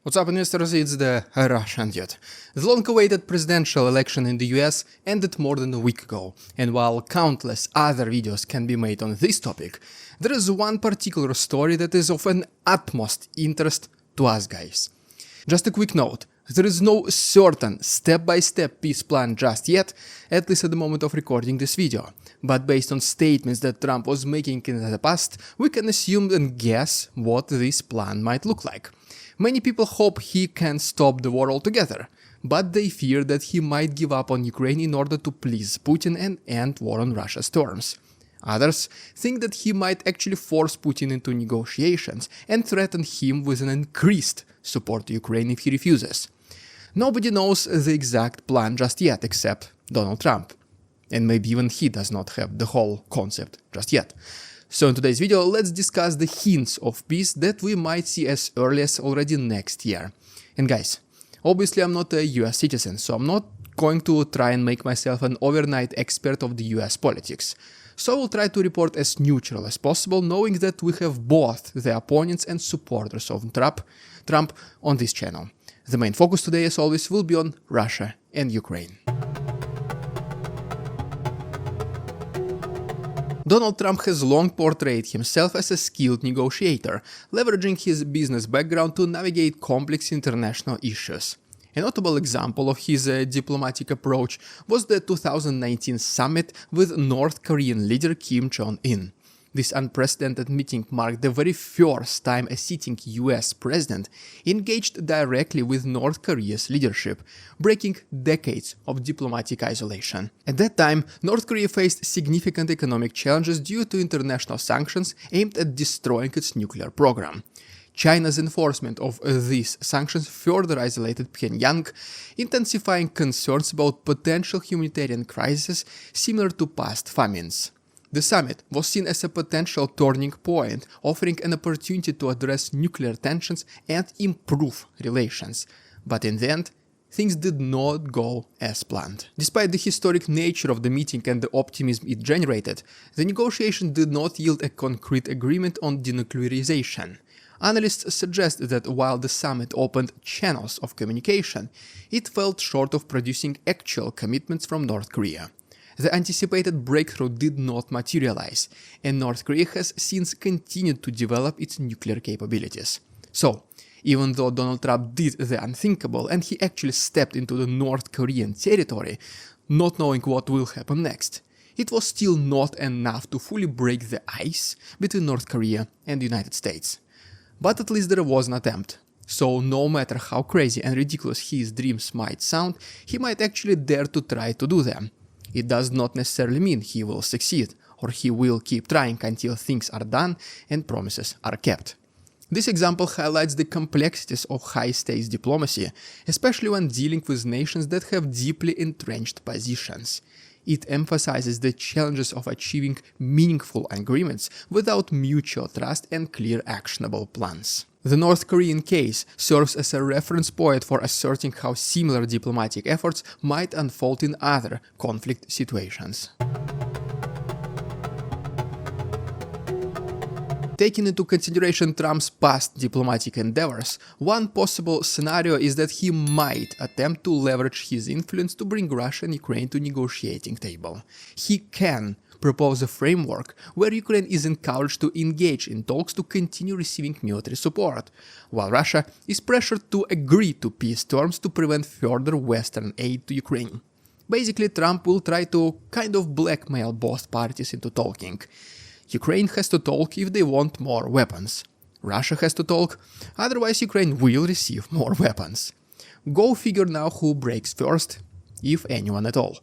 What's up, investors? It's the Russian dude. The long-awaited presidential election in the US ended more than a week ago, and while countless other videos can be made on this topic, there is one particular story that is of an utmost interest to us guys. Just a quick note, there is no certain step-by-step peace plan just yet, at least at the moment of recording this video, but based on statements that Trump was making in the past, we can assume and guess what this plan might look like. Many people hope he can stop the war altogether, but they fear that he might give up on Ukraine in order to please Putin and end war on Russia's terms. Others think that he might actually force Putin into negotiations and threaten him with an increased support to Ukraine if he refuses. Nobody knows the exact plan just yet except Donald Trump, and maybe even he does not have the whole concept just yet. So in today's video, let's discuss the hints of peace that we might see as early as already next year. And guys, obviously I'm not a US citizen, so I'm not going to try and make myself an overnight expert of the US politics. So I will try to report as neutral as possible, knowing that we have both the opponents and supporters of Trump on this channel. The main focus today, as always, will be on Russia and Ukraine. Donald Trump has long portrayed himself as a skilled negotiator, leveraging his business background to navigate complex international issues. A notable example of his diplomatic approach was the 2019 summit with North Korean leader Kim Jong-un. This unprecedented meeting marked the very first time a sitting US president engaged directly with North Korea's leadership, breaking decades of diplomatic isolation. At that time, North Korea faced significant economic challenges due to international sanctions aimed at destroying its nuclear program. China's enforcement of these sanctions further isolated Pyongyang, intensifying concerns about potential humanitarian crises similar to past famines. The summit was seen as a potential turning point, offering an opportunity to address nuclear tensions and improve relations. But in the end, things did not go as planned. Despite the historic nature of the meeting and the optimism it generated, the negotiation did not yield a concrete agreement on denuclearization. Analysts suggest that while the summit opened channels of communication, it fell short of producing actual commitments from North Korea. The anticipated breakthrough did not materialize, and North Korea has since continued to develop its nuclear capabilities. So, even though Donald Trump did the unthinkable and he actually stepped into the North Korean territory, not knowing what will happen next, it was still not enough to fully break the ice between North Korea and the United States. But at least there was an attempt. So no matter how crazy and ridiculous his dreams might sound, he might actually dare to try to do them. It does not necessarily mean he will succeed, or he will keep trying until things are done and promises are kept. This example highlights the complexities of high-stakes diplomacy, especially when dealing with nations that have deeply entrenched positions. It emphasizes the challenges of achieving meaningful agreements without mutual trust and clear actionable plans. The North Korean case serves as a reference point for asserting how similar diplomatic efforts might unfold in other conflict situations. Taking into consideration Trump's past diplomatic endeavors, one possible scenario is that he might attempt to leverage his influence to bring Russia and Ukraine to negotiating table. He can propose a framework where Ukraine is encouraged to engage in talks to continue receiving military support, while Russia is pressured to agree to peace terms to prevent further Western aid to Ukraine. Basically, Trump will try to kind of blackmail both parties into talking. Ukraine has to talk if they want more weapons. Russia has to talk, otherwise Ukraine will receive more weapons. Go figure now who breaks first, if anyone at all.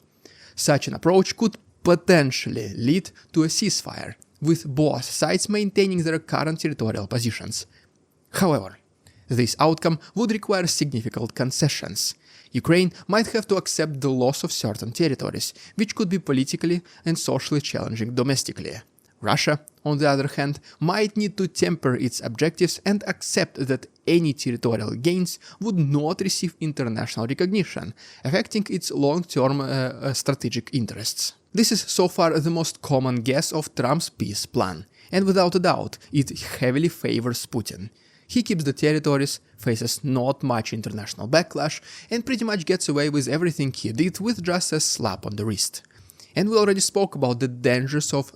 Such an approach could potentially lead to a ceasefire, with both sides maintaining their current territorial positions. However, this outcome would require significant concessions. Ukraine might have to accept the loss of certain territories, which could be politically and socially challenging domestically. Russia, on the other hand, might need to temper its objectives and accept that any territorial gains would not receive international recognition, affecting its long-term strategic interests. This is so far the most common guess of Trump's peace plan, and without a doubt, it heavily favors Putin. He keeps the territories, faces not much international backlash, and pretty much gets away with everything he did with just a slap on the wrist. And we already spoke about the dangers of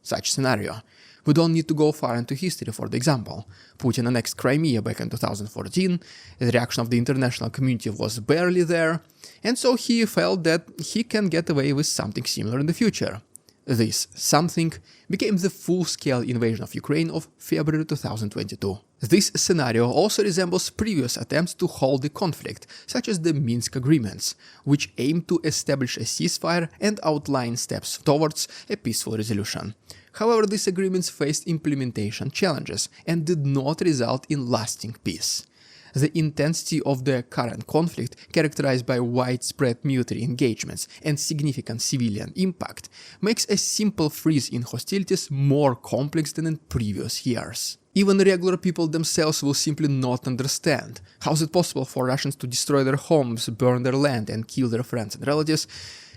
such scenario. We don't need to go far into history for the example. Putin annexed Crimea back in 2014, the reaction of the international community was barely there, and so he felt that he can get away with something similar in the future. This something became the full-scale invasion of Ukraine of February 2022. This scenario also resembles previous attempts to halt the conflict, such as the Minsk agreements, which aimed to establish a ceasefire and outline steps towards a peaceful resolution. However, these agreements faced implementation challenges and did not result in lasting peace. The intensity of the current conflict, characterized by widespread military engagements and significant civilian impact, makes a simple freeze in hostilities more complex than in previous years. Even regular people themselves will simply not understand. How is it possible for Russians to destroy their homes, burn their land and kill their friends and relatives,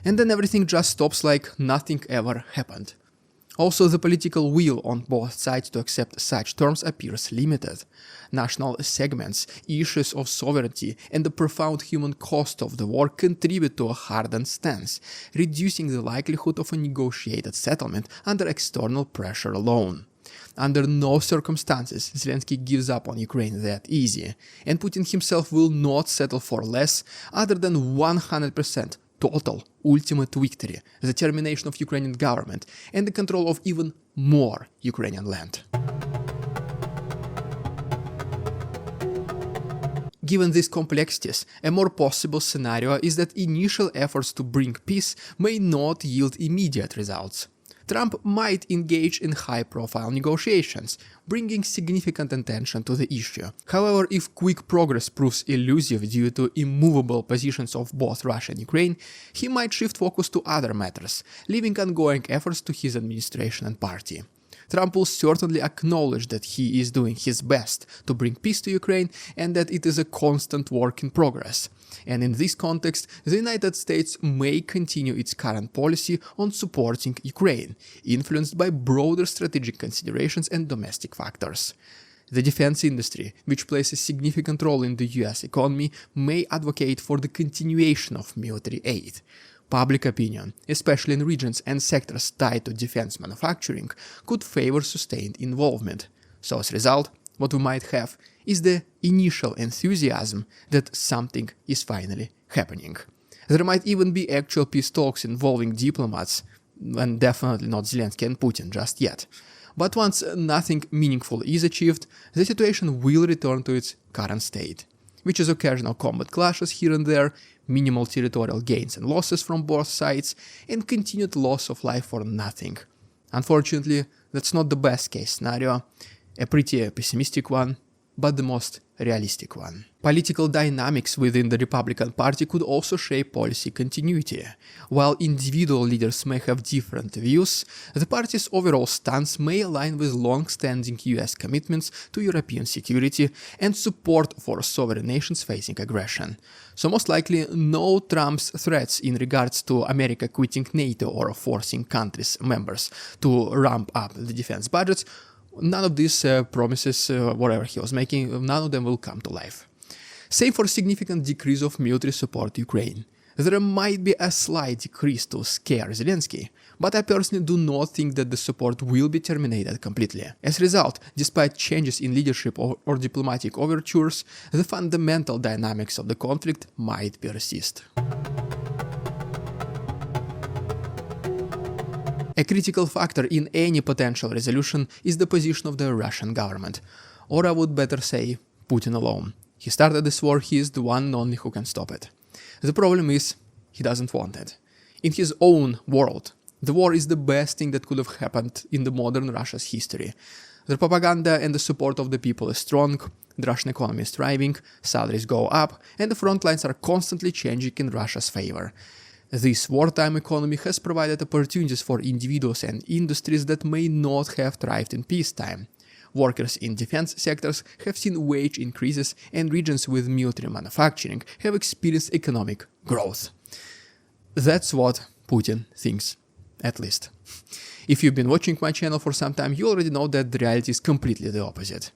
and then everything just stops like nothing ever happened? Also, the political will on both sides to accept such terms appears limited. National segments, issues of sovereignty, and the profound human cost of the war contribute to a hardened stance, reducing the likelihood of a negotiated settlement under external pressure alone. Under no circumstances Zelensky gives up on Ukraine that easy, and Putin himself will not settle for less other than 100% total ultimate victory, the termination of Ukrainian government, and the control of even more Ukrainian land. Given these complexities, a more possible scenario is that initial efforts to bring peace may not yield immediate results. Trump might engage in high-profile negotiations, bringing significant attention to the issue. However, if quick progress proves elusive due to immovable positions of both Russia and Ukraine, he might shift focus to other matters, leaving ongoing efforts to his administration and party. Trump will certainly acknowledge that he is doing his best to bring peace to Ukraine and that it is a constant work in progress. And in this context, the United States may continue its current policy on supporting Ukraine, influenced by broader strategic considerations and domestic factors. The defense industry, which plays a significant role in the US economy, may advocate for the continuation of military aid. Public opinion, especially in regions and sectors tied to defense manufacturing, could favor sustained involvement. So as a result, what we might have is the initial enthusiasm that something is finally happening. There might even be actual peace talks involving diplomats, and definitely not Zelensky and Putin just yet. But once nothing meaningful is achieved, the situation will return to its current state, which is occasional combat clashes here and there, minimal territorial gains and losses from both sides, and continued loss of life for nothing. Unfortunately, that's not the best case scenario, a pretty pessimistic one, but the most realistic one. Political dynamics within the Republican Party could also shape policy continuity. While individual leaders may have different views, the party's overall stance may align with long-standing US commitments to European security and support for sovereign nations facing aggression. So most likely, no Trump's threats in regards to America quitting NATO or forcing countries' members to ramp up the defense budgets. None of these promises, whatever he was making, none of them will come to life. Same for significant decrease of military support to Ukraine. There might be a slight decrease to scare Zelensky, but I personally do not think that the support will be terminated completely. As a result, despite changes in leadership or diplomatic overtures, the fundamental dynamics of the conflict might persist. A critical factor in any potential resolution is the position of the Russian government, or I would better say, Putin alone. He started this war, he is the one and only who can stop it. The problem is, he doesn't want it. In his own world, the war is the best thing that could have happened in the modern Russia's history. The propaganda and the support of the people is strong, the Russian economy is thriving, salaries go up, and the front lines are constantly changing in Russia's favor. This wartime economy has provided opportunities for individuals and industries that may not have thrived in peacetime. Workers in defense sectors have seen wage increases, and regions with military manufacturing have experienced economic growth. That's what Putin thinks, at least. If you've been watching my channel for some time, you already know that the reality is completely the opposite.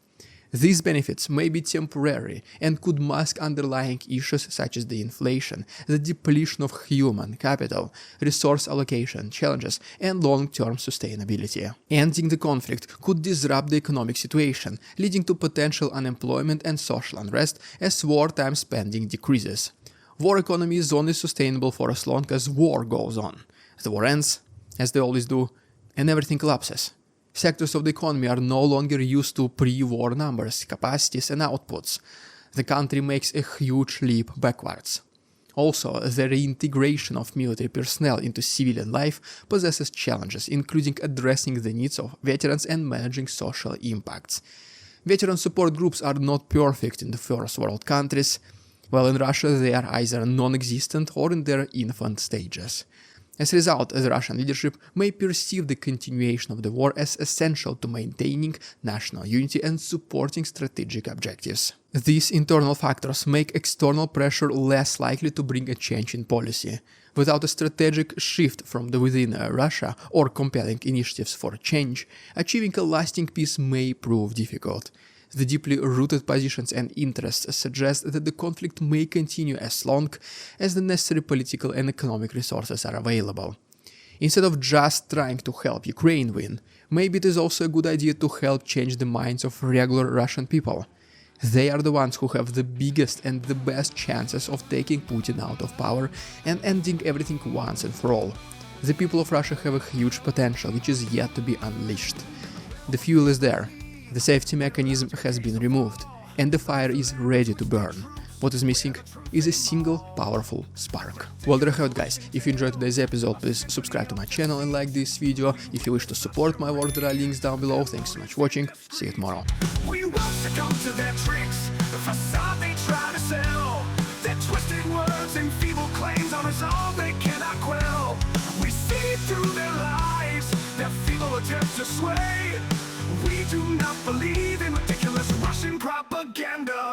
These benefits may be temporary and could mask underlying issues such as the inflation, the depletion of human capital, resource allocation challenges, and long-term sustainability. Ending the conflict could disrupt the economic situation, leading to potential unemployment and social unrest as wartime spending decreases. War economy is only sustainable for as long as war goes on. The war ends, as they always do, and everything collapses. Sectors of the economy are no longer used to pre-war numbers, capacities and outputs. The country makes a huge leap backwards. Also, the reintegration of military personnel into civilian life possesses challenges, including addressing the needs of veterans and managing social impacts. Veteran support groups are not perfect in the first world countries, while in Russia they are either non-existent or in their infant stages. As a result, the Russian leadership may perceive the continuation of the war as essential to maintaining national unity and supporting strategic objectives. These internal factors make external pressure less likely to bring a change in policy. Without a strategic shift from within Russia or compelling initiatives for change, achieving a lasting peace may prove difficult. The deeply rooted positions and interests suggest that the conflict may continue as long as the necessary political and economic resources are available. Instead of just trying to help Ukraine win, maybe it is also a good idea to help change the minds of regular Russian people. They are the ones who have the biggest and the best chances of taking Putin out of power and ending everything once and for all. The people of Russia have a huge potential which is yet to be unleashed. The fuel is there. The safety mechanism has been removed, and the fire is ready to burn. What is missing is a single powerful spark. Well, there you have it, guys. If you enjoyed today's episode, please subscribe to my channel and like this video. If you wish to support my work, there are links down below. Thanks so much for watching. See you tomorrow. We won't succumb to their tricks, the facade they try to sell. Their twisted words and feeble claims on us all they cannot quell. We see through their lies, their feeble attempts to sway. We do not believe in ridiculous Russian propaganda.